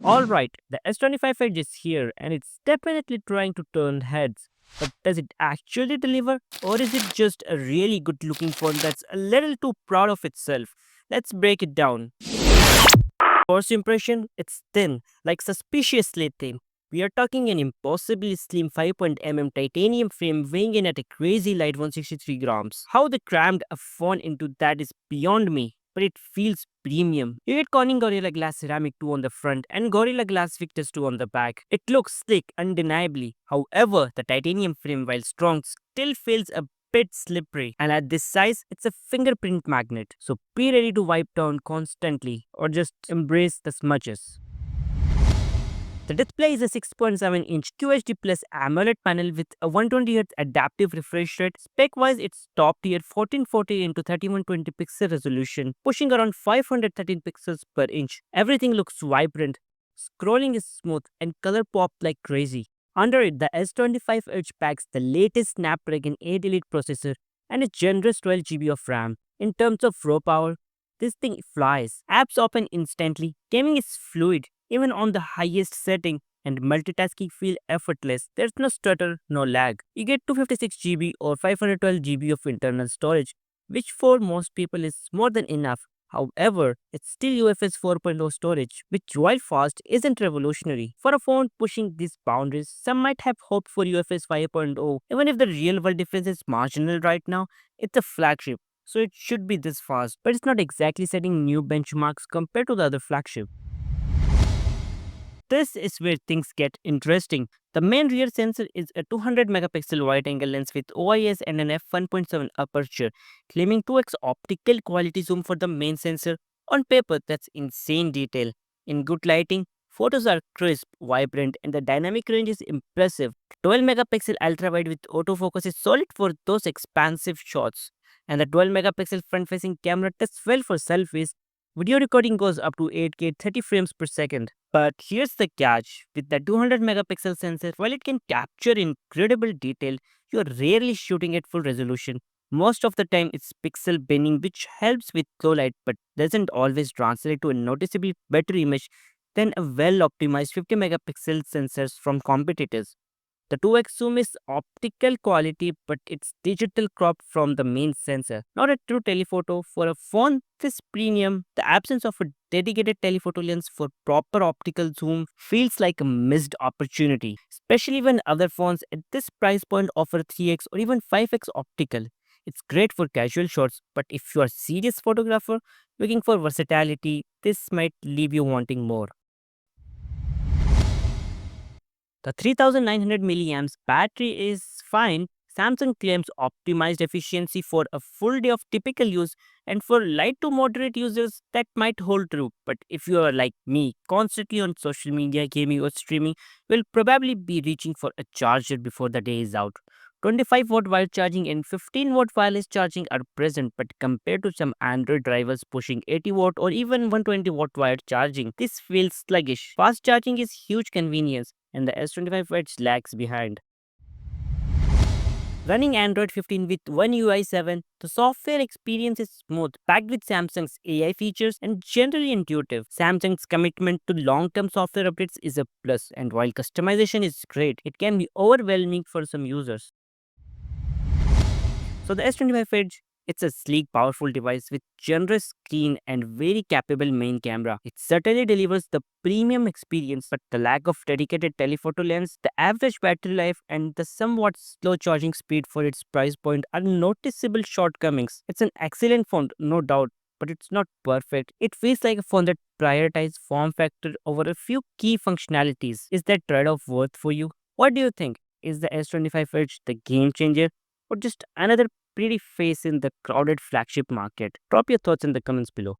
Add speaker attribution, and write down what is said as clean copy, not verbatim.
Speaker 1: Alright, the S25 Edge is here and it's definitely trying to turn heads. But does it actually deliver? Or is it just a really good looking phone that's a little too proud of itself? Let's break it down. First impression, it's thin, like suspiciously thin. We are talking an impossibly slim 5.mm titanium frame weighing in at a crazy light 163 grams. How they crammed a phone into that is beyond me, but it feels premium. You get Corning Gorilla Glass Ceramic 2 on the front and Gorilla Glass Victus 2 on the back. It looks slick, undeniably. However, the titanium frame, while strong, still feels a bit slippery, and at this size it's a fingerprint magnet, so be ready to wipe down constantly or just embrace the smudges. The display is a 6.7-inch QHD Plus AMOLED panel with a 120Hz adaptive refresh rate. Spec-wise, it's top-tier 1440 into 3120 pixel resolution, pushing around 513 pixels per inch. Everything looks vibrant, scrolling is smooth, and color pop like crazy. Under it, the S25 Edge packs the latest Snapdragon 8 Elite processor and a generous 12 GB of RAM. In terms of raw power, this thing flies. Apps open instantly, gaming is fluid, even on the highest setting, and multitasking feel effortless. There's no stutter, no lag. You get 256 GB or 512 GB of internal storage, which for most people is more than enough. However, it's still UFS 4.0 storage, which while fast isn't revolutionary. For a phone pushing these boundaries, some might have hoped for UFS 5.0. Even if the real world difference is marginal right now, it's a flagship, so it should be this fast, but it's not exactly setting new benchmarks compared to the other flagship. This is where things get interesting. The main rear sensor is a 200 megapixel wide angle lens with OIS and an f1.7 aperture, claiming 2x optical quality zoom for the main sensor. On paper, that's insane detail. In good lighting, photos are crisp, vibrant, and the dynamic range is impressive. 12 megapixel ultra wide with autofocus is solid for those expansive shots, and the 12 megapixel front facing camera does well for selfies. Video recording goes up to 8K 30 frames per second. But here's the catch, with the 200 megapixel sensor, while it can capture incredible detail, you are rarely shooting at full resolution. Most of the time, it's pixel binning, which helps with low light but doesn't always translate to a noticeably better image than a well optimized 50 megapixel sensors from competitors. The 2x zoom is optical quality, but it's digital crop from the main sensor, not a true telephoto. For a phone this premium, the absence of a dedicated telephoto lens for proper optical zoom feels like a missed opportunity, especially when other phones at this price point offer 3x or even 5x optical. It's great for casual shots, but if you are a serious photographer looking for versatility, this might leave you wanting more. The 3900 milliamps battery is fine. Samsung claims optimized efficiency for a full day of typical use, and for light to moderate users that might hold true. But if you are like me, constantly on social media, gaming or streaming, will probably be reaching for a charger before the day is out. 25-watt wired charging and 15-watt wireless charging are present, but compared to some Android drivers pushing 80-watt or even 120-watt wired charging, this feels sluggish. Fast charging is huge convenience, and the S25 Edge lags behind. Running Android 15 with One UI 7, the software experience is smooth, packed with Samsung's AI features and generally intuitive. Samsung's commitment to long-term software updates is a plus, and while customization is great, it can be overwhelming for some users. So the S25 Edge, it's a sleek, powerful device with generous screen and very capable main camera. It certainly delivers the premium experience, but the lack of dedicated telephoto lens, the average battery life, and the somewhat slow charging speed for its price point are noticeable shortcomings. It's an excellent phone, no doubt, but it's not perfect. It feels like a phone that prioritizes form factor over a few key functionalities. Is that trade-off worth for you? What do you think? Is the S25 Edge the game changer, or just another pretty face in the crowded flagship market? Drop your thoughts in the comments below.